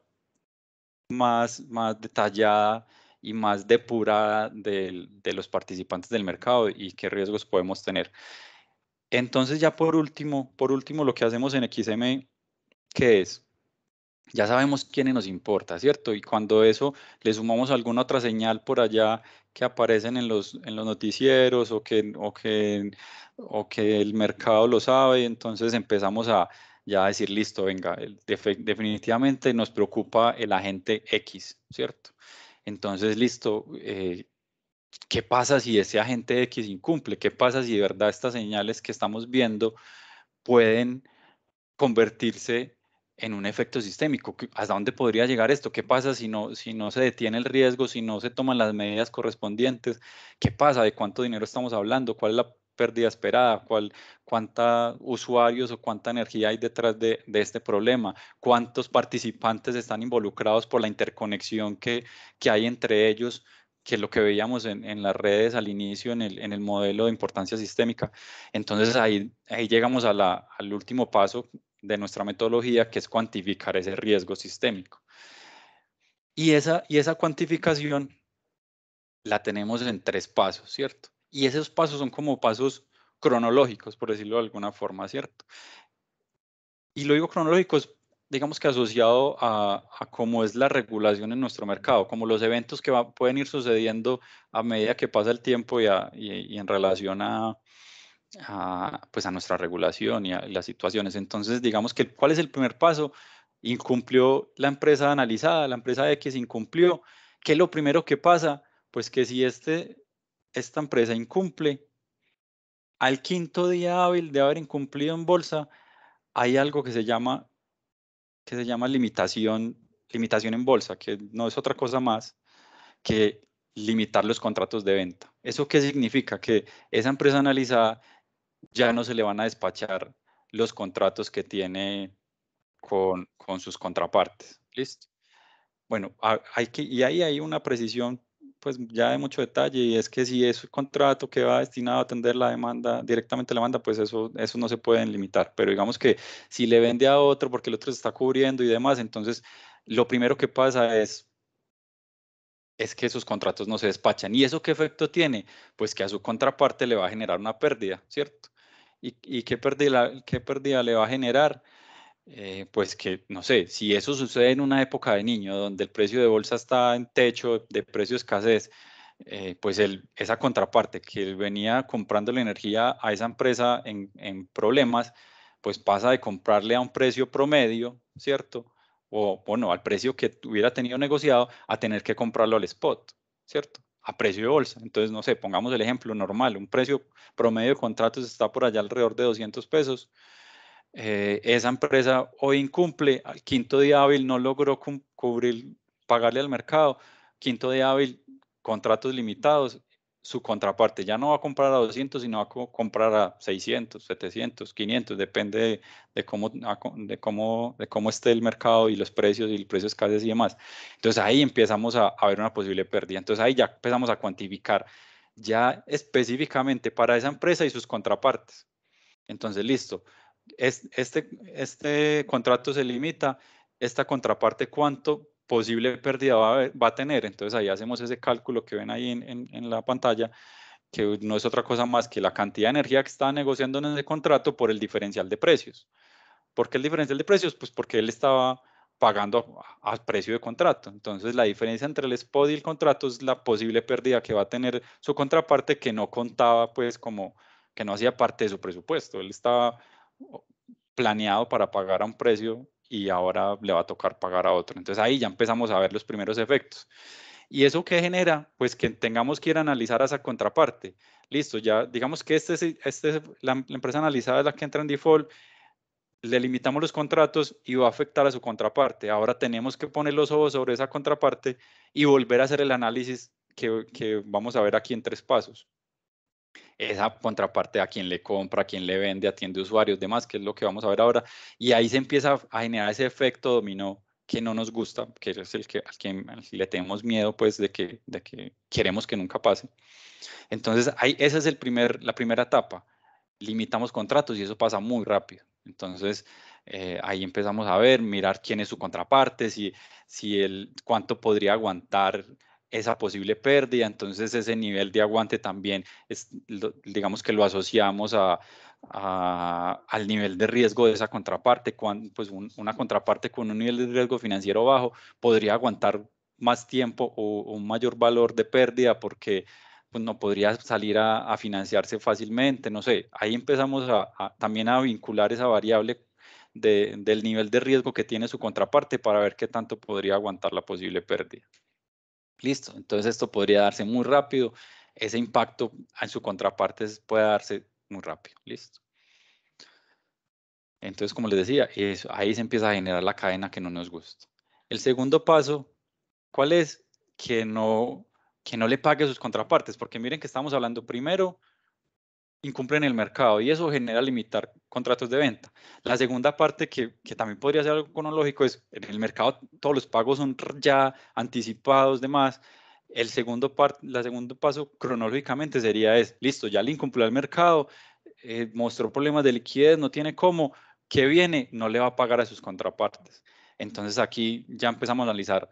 más detallada y más depurada de los participantes del mercado y qué riesgos podemos tener. Entonces ya por último lo que hacemos en XM, ¿qué es? Ya sabemos quiénes nos importa, ¿cierto? Y cuando eso le sumamos alguna otra señal por allá que aparecen en los noticieros o que el mercado lo sabe, entonces empezamos ya a decir, listo, venga, definitivamente nos preocupa el agente X, ¿cierto? Entonces, listo, ¿qué pasa si ese agente X incumple? ¿Qué pasa si de verdad estas señales que estamos viendo pueden convertirse en un efecto sistémico? ¿Hasta dónde podría llegar esto? ¿Qué pasa si no se detiene el riesgo, si no se toman las medidas correspondientes? ¿Qué pasa? ¿De cuánto dinero estamos hablando? ¿Cuál es la pérdida esperada? ¿Cuánta usuarios o cuánta energía hay detrás de este problema? ¿Cuántos participantes están involucrados por la interconexión que hay entre ellos? Que es lo que veíamos en las redes al inicio, en el modelo de importancia sistémica. Entonces ahí llegamos al último paso de nuestra metodología, que es cuantificar ese riesgo sistémico. Y esa cuantificación la tenemos en 3 pasos, ¿cierto? Y esos pasos son como pasos cronológicos, por decirlo de alguna forma, ¿cierto? Y lo digo cronológicos, digamos que asociado a cómo es la regulación en nuestro mercado, como los eventos que pueden ir sucediendo a medida que pasa el tiempo y en relación pues a nuestra regulación y a las situaciones. Entonces, digamos que ¿cuál es el primer paso? Incumplió la empresa analizada, la empresa X incumplió. ¿Qué es lo primero que pasa? Pues que si esta empresa incumple, al quinto día hábil de haber incumplido en bolsa, hay algo que se llama limitación en bolsa, que no es otra cosa más que limitar los contratos de venta. ¿Eso qué significa? Que esa empresa analizada ya no se le van a despachar los contratos que tiene con sus contrapartes. ¿Listo? Bueno, y ahí hay una precisión, pues ya de mucho detalle, y es que si es un contrato que va destinado a atender la demanda, directamente la demanda, pues eso no se puede limitar. Pero digamos que si le vende a otro porque el otro se está cubriendo y demás, entonces lo primero que pasa es que esos contratos no se despachan. ¿Y eso qué efecto tiene? Pues que a su contraparte le va a generar una pérdida, ¿cierto? ¿Y qué pérdida le va a generar? Pues que, no sé, si eso sucede en una época de niño, donde el precio de bolsa está en techo de precio de escasez, pues esa contraparte que venía comprando la energía a esa empresa en problemas, pues pasa de comprarle a un precio promedio, ¿cierto? O bueno, al precio que hubiera tenido negociado, a tener que comprarlo al spot, ¿cierto? A precio de bolsa. Entonces, no sé, pongamos el ejemplo normal, un precio promedio de contratos está por allá alrededor de 200 pesos. Esa empresa hoy incumple, al quinto día hábil no logró cubrir, pagarle al mercado, quinto día hábil, contratos limitados, su contraparte ya no va a comprar a 200, sino va a comprar a 600, 700, 500, depende de cómo esté el mercado y los precios y el precio escasez y demás. Entonces ahí empezamos a ver una posible pérdida. Entonces ahí ya empezamos a cuantificar ya específicamente para esa empresa y sus contrapartes. Entonces, listo. Este contrato se limita, esta contraparte, ¿cuánto posible pérdida va a tener? Entonces ahí hacemos ese cálculo que ven ahí en la pantalla, que no es otra cosa más que la cantidad de energía que estaba negociando en ese contrato por el diferencial de precios. ¿Por qué el diferencial de precios? Pues porque él estaba pagando a precio de contrato. Entonces la diferencia entre el spot y el contrato es la posible pérdida que va a tener su contraparte, que no contaba, pues como que no hacía parte de su presupuesto. Él estaba planeado para pagar a un precio y ahora le va a tocar pagar a otro. Entonces ahí ya empezamos a ver los primeros efectos. ¿Y eso qué genera? Pues que tengamos que ir a analizar a esa contraparte. Listo, ya digamos que la empresa analizada es la que entra en default, le limitamos los contratos y va a afectar a su contraparte. Ahora tenemos que poner los ojos sobre esa contraparte y volver a hacer el análisis que vamos a ver aquí en 3 pasos. Esa contraparte, a quien le compra, a quien le vende, atiende usuarios, demás, que es lo que vamos a ver ahora. Y ahí se empieza a generar ese efecto dominó que no nos gusta, que es al que le tenemos miedo, pues, de que queremos que nunca pase. Entonces, esa es la primera etapa. Limitamos contratos y eso pasa muy rápido. Entonces, ahí empezamos a mirar quién es su contraparte, cuánto podría aguantar esa posible pérdida. Entonces, ese nivel de aguante también, digamos que lo asociamos al nivel de riesgo de esa contraparte. Pues una contraparte con un nivel de riesgo financiero bajo podría aguantar más tiempo o un mayor valor de pérdida porque pues no podría salir a financiarse fácilmente, no sé, ahí empezamos también a vincular esa variable del nivel de riesgo que tiene su contraparte para ver qué tanto podría aguantar la posible pérdida. Listo, entonces esto podría darse muy rápido, ese impacto en su contraparte puede darse muy rápido, listo. Entonces, como les decía, ahí se empieza a generar la cadena que no nos gusta. El segundo paso, ¿cuál es? Que no le pague a sus contrapartes, porque miren que estamos hablando primero, incumplen el mercado y eso genera limitar contratos de venta. La segunda parte, que también podría ser algo cronológico, es en el mercado todos los pagos son ya anticipados, demás. La segundo paso cronológicamente sería listo, ya le incumplió el mercado, mostró problemas de liquidez, no tiene cómo, ¿qué viene? No le va a pagar a sus contrapartes. Entonces aquí ya empezamos a analizar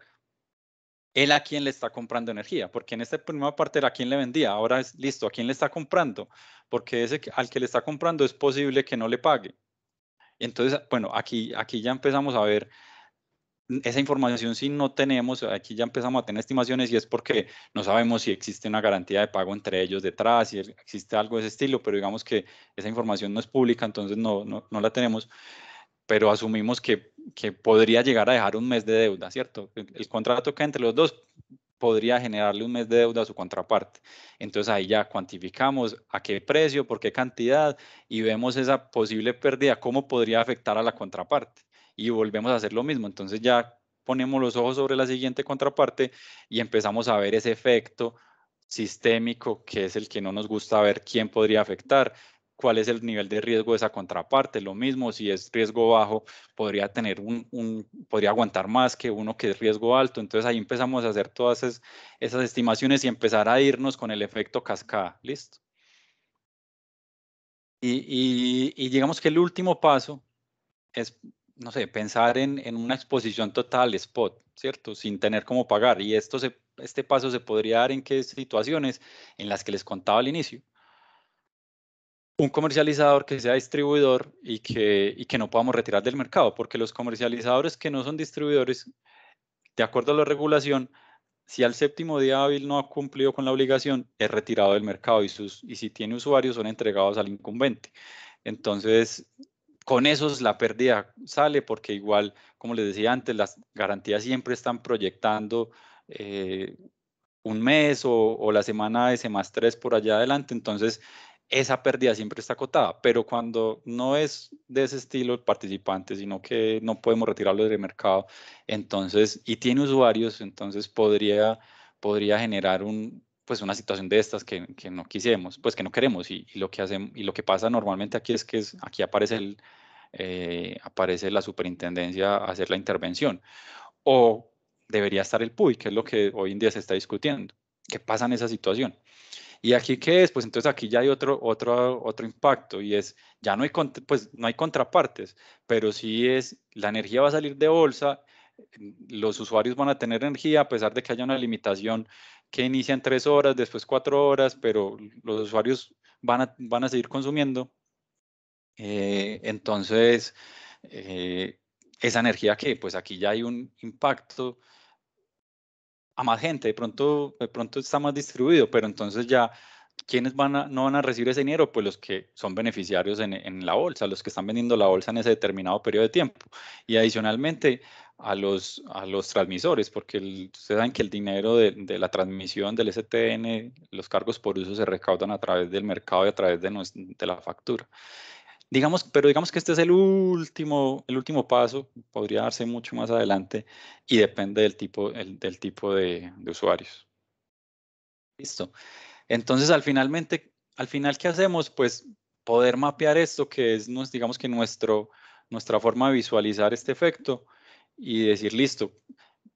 él a quién le está comprando energía, porque en esta primera parte era a quién le vendía, ahora es listo, a quién le está comprando, porque al que le está comprando es posible que no le pague. Entonces, bueno, aquí ya empezamos a ver esa información. Si no tenemos, aquí ya empezamos a tener estimaciones y es porque no sabemos si existe una garantía de pago entre ellos detrás, si existe algo de ese estilo, pero digamos que esa información no es pública, entonces no la tenemos, pero asumimos que podría llegar a dejar un mes de deuda, ¿cierto? El contrato que entre los dos podría generarle un mes de deuda a su contraparte. Entonces ahí ya cuantificamos a qué precio, por qué cantidad y vemos esa posible pérdida, cómo podría afectar a la contraparte. Y volvemos a hacer lo mismo. Entonces ya ponemos los ojos sobre la siguiente contraparte y empezamos a ver ese efecto sistémico, que es el que no nos gusta ver quién podría afectar, cuál es el nivel de riesgo de esa contraparte. Lo mismo, si es riesgo bajo, podría tener podría aguantar más que uno que es riesgo alto. Entonces ahí empezamos a hacer todas esas estimaciones y empezar a irnos con el efecto cascada. ¿Listo? Y digamos que el último paso es, no sé, pensar en una exposición total spot, ¿cierto? Sin tener cómo pagar. Y este paso se podría dar en qué situaciones, en las que les contaba al inicio. Un comercializador que sea distribuidor y que no podamos retirar del mercado, porque los comercializadores que no son distribuidores, de acuerdo a la regulación, si al séptimo día hábil no ha cumplido con la obligación, es retirado del mercado y si tiene usuarios son entregados al incumbente. Entonces, con esos la pérdida sale porque igual, como les decía antes, las garantías siempre están proyectando un mes o la semana de +3 por allá adelante. Entonces, esa pérdida siempre está acotada, pero cuando no es de ese estilo el participante, sino que no podemos retirarlo del mercado, entonces, y tiene usuarios, entonces podría generar pues una situación de estas que no quisiéramos, pues que no queremos, y lo que hacemos, y lo que pasa normalmente aquí es que aquí aparece la superintendencia a hacer la intervención, o debería estar el PUI, que es lo que hoy en día se está discutiendo. ¿Qué pasa en esa situación? ¿Y aquí qué es? Pues entonces aquí ya hay otro impacto y es, ya no hay, pues no hay contrapartes, pero sí es, la energía va a salir de bolsa, los usuarios van a tener energía a pesar de que haya una limitación que inicia en 3 horas, después 4 horas, pero los usuarios van a seguir consumiendo. Entonces, esa energía que pues aquí ya hay un impacto a más gente, de pronto está más distribuido, pero entonces ya, ¿quiénes no van a recibir ese dinero? Pues los que son beneficiarios en la bolsa, los que están vendiendo la bolsa en ese determinado periodo de tiempo. Y adicionalmente a los transmisores, porque ustedes saben que el dinero de la transmisión del STN, los cargos por uso se recaudan a través del mercado y a través de la factura. Pero digamos que este es el último paso, podría darse mucho más adelante y depende del tipo de usuarios. Listo. Entonces, al final, ¿qué hacemos? Pues poder mapear esto, que es, digamos que nuestra forma de visualizar este efecto y decir, listo,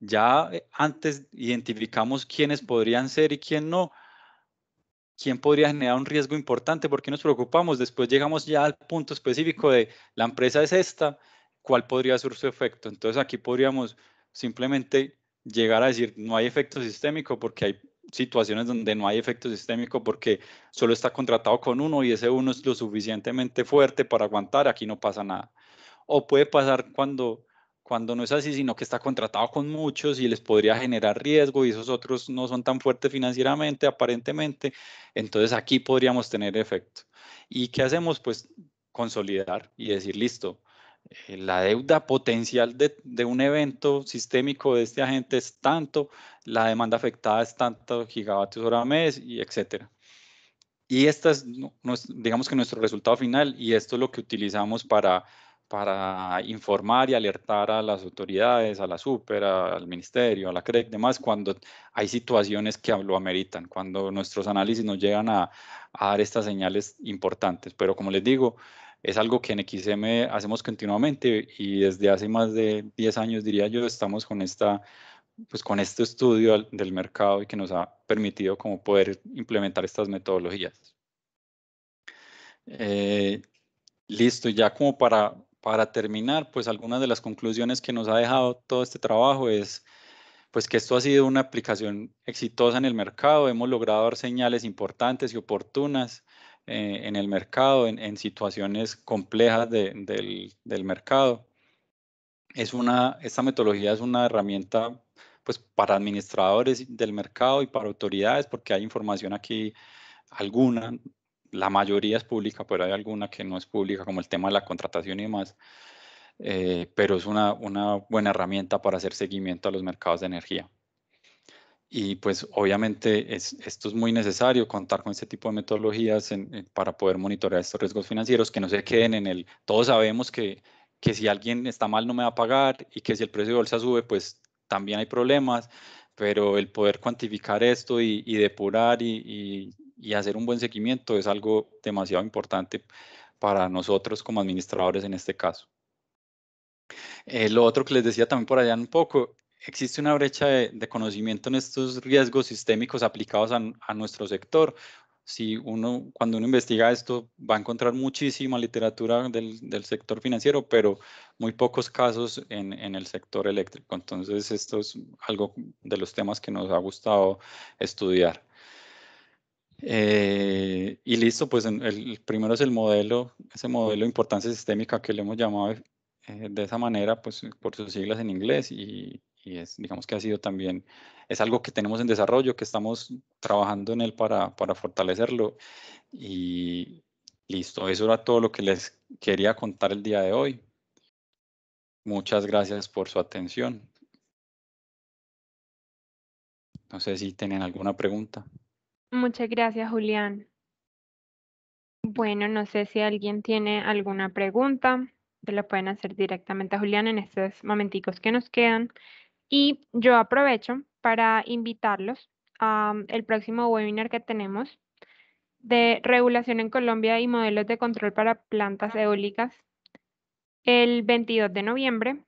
ya antes identificamos quiénes podrían ser y quién no. ¿Quién podría generar un riesgo importante? ¿Por qué nos preocupamos? Después llegamos ya al punto específico de la empresa es esta, ¿cuál podría ser su efecto? Entonces aquí podríamos simplemente llegar a decir no hay efecto sistémico porque hay situaciones donde no hay efecto sistémico porque solo está contratado con uno y ese uno es lo suficientemente fuerte para aguantar, aquí no pasa nada. O puede pasar cuando no es así, sino que está contratado con muchos y les podría generar riesgo y esos otros no son tan fuertes financieramente, aparentemente. Entonces aquí podríamos tener efecto. ¿Y qué hacemos? Pues consolidar y decir, listo, la deuda potencial de un evento sistémico de este agente es tanto, la demanda afectada es tanto gigavatios hora mes y etcétera. Y esta es, digamos que nuestro resultado final y esto es lo que utilizamos para informar y alertar a las autoridades, a la Super, al Ministerio, a la CREC, demás, cuando hay situaciones que lo ameritan, cuando nuestros análisis nos llegan a dar estas señales importantes. Pero como les digo, es algo que en XM hacemos continuamente y desde hace más de 10 años, diría yo, estamos pues con este estudio del mercado y que nos ha permitido como poder implementar estas metodologías. Listo, ya como para terminar, pues algunas de las conclusiones que nos ha dejado todo este trabajo es, pues que esto ha sido una aplicación exitosa en el mercado. Hemos logrado dar señales importantes y oportunas en el mercado, en situaciones complejas del mercado. Esta metodología es una herramienta pues, para administradores del mercado y para autoridades, porque hay información aquí, alguna, la mayoría es pública, pero hay alguna que no es pública, como el tema de la contratación y demás. Pero es una buena herramienta para hacer seguimiento a los mercados de energía. Y pues obviamente esto es muy necesario, contar con este tipo de metodologías para poder monitorear estos riesgos financieros, que no se queden en el, todos sabemos que si alguien está mal no me va a pagar y que si el precio de bolsa sube, pues también hay problemas, pero el poder cuantificar esto y depurar y hacer un buen seguimiento es algo demasiado importante para nosotros como administradores en este caso. Lo otro que les decía también por allá un poco, existe una brecha de conocimiento en estos riesgos sistémicos aplicados a nuestro sector. Si cuando uno investiga esto, va a encontrar muchísima literatura del sector financiero, pero muy pocos casos en el sector eléctrico. Entonces, esto es algo de los temas que nos ha gustado estudiar. Y listo, pues el primero es el modelo, ese modelo de importancia sistémica que le hemos llamado de esa manera, pues por sus siglas en inglés, y digamos que ha sido también, es algo que tenemos en desarrollo, que estamos trabajando en él para fortalecerlo. Y listo, eso era todo lo que les quería contar el día de hoy. Muchas gracias por su atención. No sé si tienen alguna pregunta. Muchas gracias, Julián. Bueno, no sé si alguien tiene alguna pregunta, se la pueden hacer directamente a Julián en estos momenticos que nos quedan. Y yo aprovecho para invitarlos a el próximo webinar que tenemos de regulación en Colombia y modelos de control para plantas eólicas el 22 de noviembre.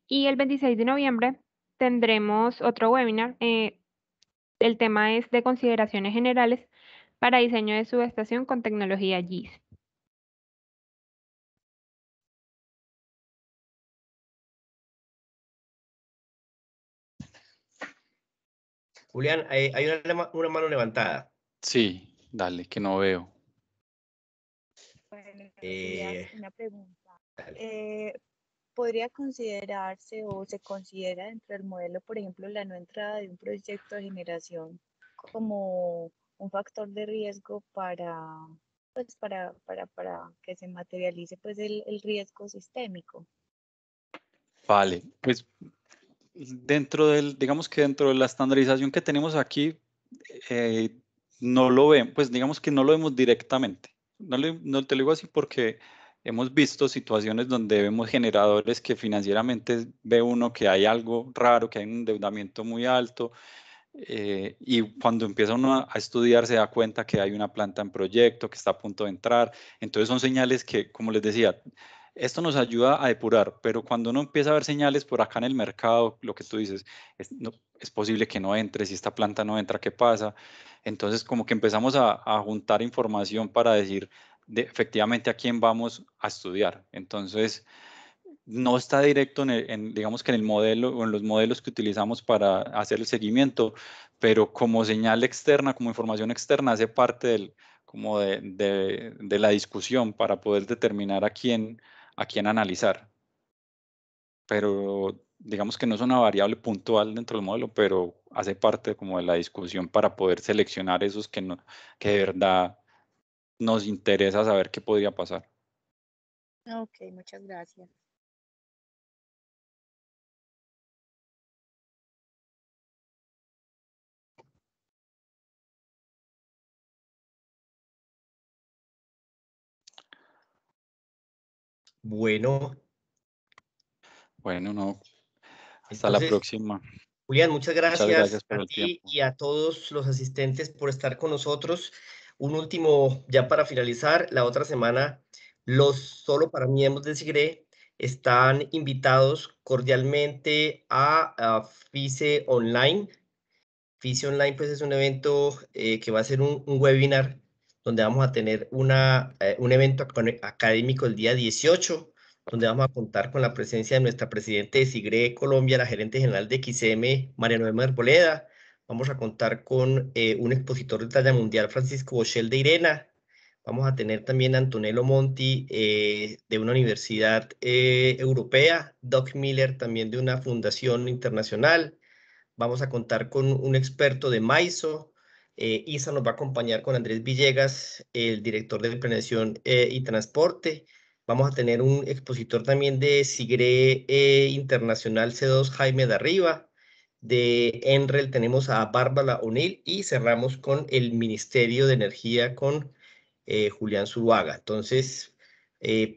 Y el 26 de noviembre tendremos otro webinar. El tema es de consideraciones generales para diseño de subestación con tecnología GIS. Julián, hay una mano levantada. Sí, dale, que no veo. Buenos días, Eh, una pregunta. dale. ¿Podría considerarse o se considera dentro del modelo, por ejemplo, la no entrada de un proyecto de generación como un factor de riesgo pues, para que se materialice pues, el riesgo sistémico? Vale, pues digamos que dentro de la estandarización que tenemos aquí, no lo vemos, pues digamos que no lo vemos directamente. No te lo digo así porque hemos visto situaciones donde vemos generadores que financieramente ve uno que hay algo raro, que hay un endeudamiento muy alto, y cuando empieza uno a estudiar se da cuenta que hay una planta en proyecto, que está a punto de entrar. Entonces son señales que, como les decía, esto nos ayuda a depurar, pero cuando uno empieza a ver señales por acá en el mercado, lo que tú dices, es posible que no entre, si esta planta no entra, ¿qué pasa? Entonces como que empezamos a juntar información para decir efectivamente a quién vamos a estudiar. Entonces no está directo digamos que en el modelo o en los modelos que utilizamos para hacer el seguimiento, pero como señal externa, como información externa, hace parte como de la discusión para poder determinar a quién analizar. Pero digamos que no es una variable puntual dentro del modelo, pero hace parte como de la discusión para poder seleccionar esos que de verdad nos interesa saber qué podría pasar. Ok, muchas gracias. Bueno, Bueno, no, hasta la entonces, próxima. Julián, muchas Muchas gracias gracias por a el ti tiempo. y a todos los asistentes por estar con nosotros. Un último, ya para finalizar, la otra semana, los solo para miembros de SIGRE están invitados cordialmente a FICE Online. FICE Online, pues es un evento que va a ser un webinar donde vamos a tener un evento académico el día 18, donde vamos a contar con la presencia de nuestra presidenta de SIGRE Colombia, la gerente general de XM, María Noema Arboleda. Vamos a contar con un expositor de talla mundial, Francisco Bochel de Irena. Vamos a tener también a Antonello Monti de una universidad europea, Doc Miller también de una fundación internacional. Vamos a contar con un experto de MAISO. Isa nos va a acompañar con Andrés Villegas, el director de planeación y transporte. Vamos a tener un expositor también de SIGRE Internacional C2, Jaime Darriba. De Enrel tenemos a Bárbara O'Neill y cerramos con el Ministerio de Energía con Julián Zuluaga. Entonces,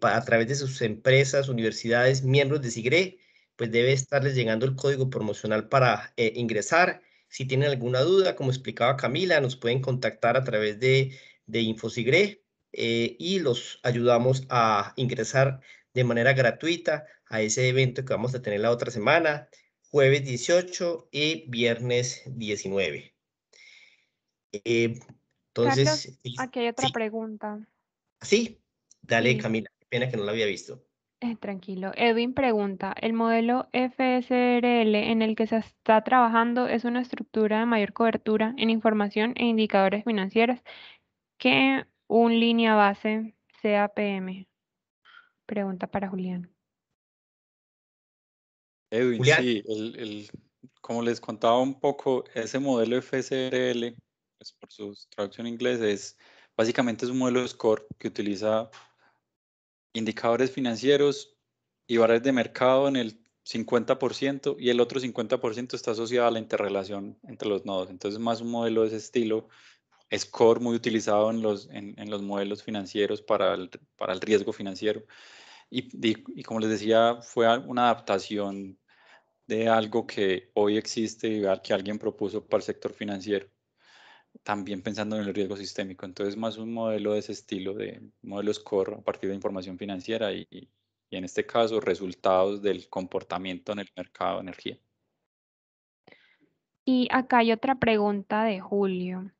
a través de sus empresas, universidades, miembros de SIGRE, pues debe estarles llegando el código promocional para ingresar. Si tienen alguna duda, como explicaba Camila, nos pueden contactar a través de InfoSigre y los ayudamos a ingresar de manera gratuita a ese evento que vamos a tener la otra semana, jueves 18 y viernes 19. Carlos, Entonces, aquí hay otra sí, pregunta. sí, dale Sí, Camila, qué pena que no la había visto. tranquilo. Edwin pregunta, ¿el modelo FSRL en el que se está trabajando es una estructura de mayor cobertura en información e indicadores financieros que un línea base CAPM? Pregunta para Julián. Edwin, Julián. sí, como les contaba un poco, ese modelo FSRL, pues por su traducción en inglés, básicamente es un modelo de score que utiliza indicadores financieros y barreras de mercado en el 50% y el otro 50% está asociado a la interrelación entre los nodos. Entonces, más un modelo de ese estilo, score muy utilizado en los modelos financieros para el riesgo financiero. Y como les decía, fue una adaptación de algo que hoy existe y que alguien propuso para el sector financiero, también pensando en el riesgo sistémico. Entonces, más un modelo de ese estilo, de modelo score a partir de información financiera y en este caso, resultados del comportamiento en el mercado de energía. Y acá hay otra pregunta de Julio.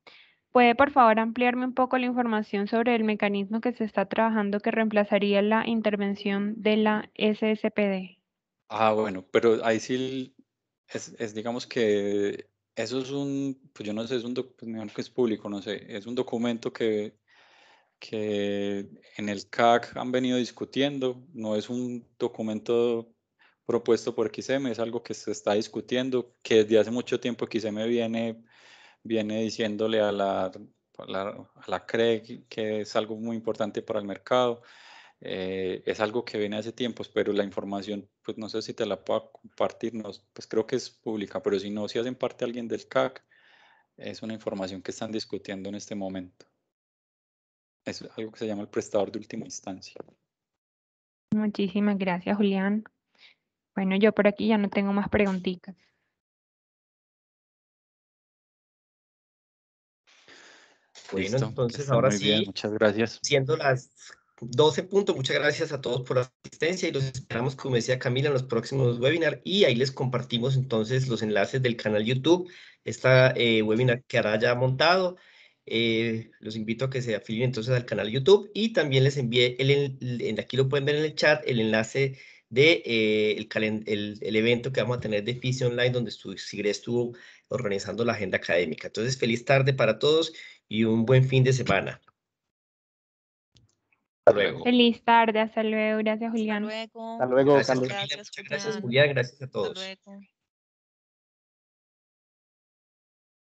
¿Puede por favor ampliarme un poco la información sobre el mecanismo que se está trabajando que reemplazaría la intervención de la SSPD? Bueno, pero ahí sí digamos que eso es pues yo no sé, pues me imagino que es público, no sé, es un documento que en el CAC han venido discutiendo, no es un documento propuesto por XM, es algo que se está discutiendo, que desde hace mucho tiempo XM viene diciéndole a la CRE que es algo muy importante para el mercado. Es algo que viene hace tiempos, pero la información, pues no sé si te la puedo compartir, no, pues creo que es pública, pero si no, si hacen parte alguien del CAC, es una información que están discutiendo en este momento. Es algo que se llama el prestador de última instancia. Muchísimas gracias, Julián. Bueno, yo por aquí ya no tengo más preguntitas. Bueno, Listo, que entonces estén ahora muy bien, sí, muchas gracias. siendo las 12 puntos, muchas gracias a todos por la asistencia y los esperamos, como decía Camila, en los próximos webinars y ahí les compartimos entonces los enlaces del canal YouTube. Esta webinar quedará ya montado. Los invito a que se afilien entonces al canal YouTube y también les envié, aquí lo pueden ver en el chat, el enlace de el evento que vamos a tener de FISI Online, donde Sigre estuvo organizando la agenda académica. Entonces, feliz tarde para todos y un buen fin de semana. Hasta luego. Feliz tarde, hasta luego. Gracias, Hasta Julián. luego. Hasta luego, Gracias, Carlos. Camila. Gracias, Muchas gracias, Julián. Julián. Gracias a Hasta todos. luego.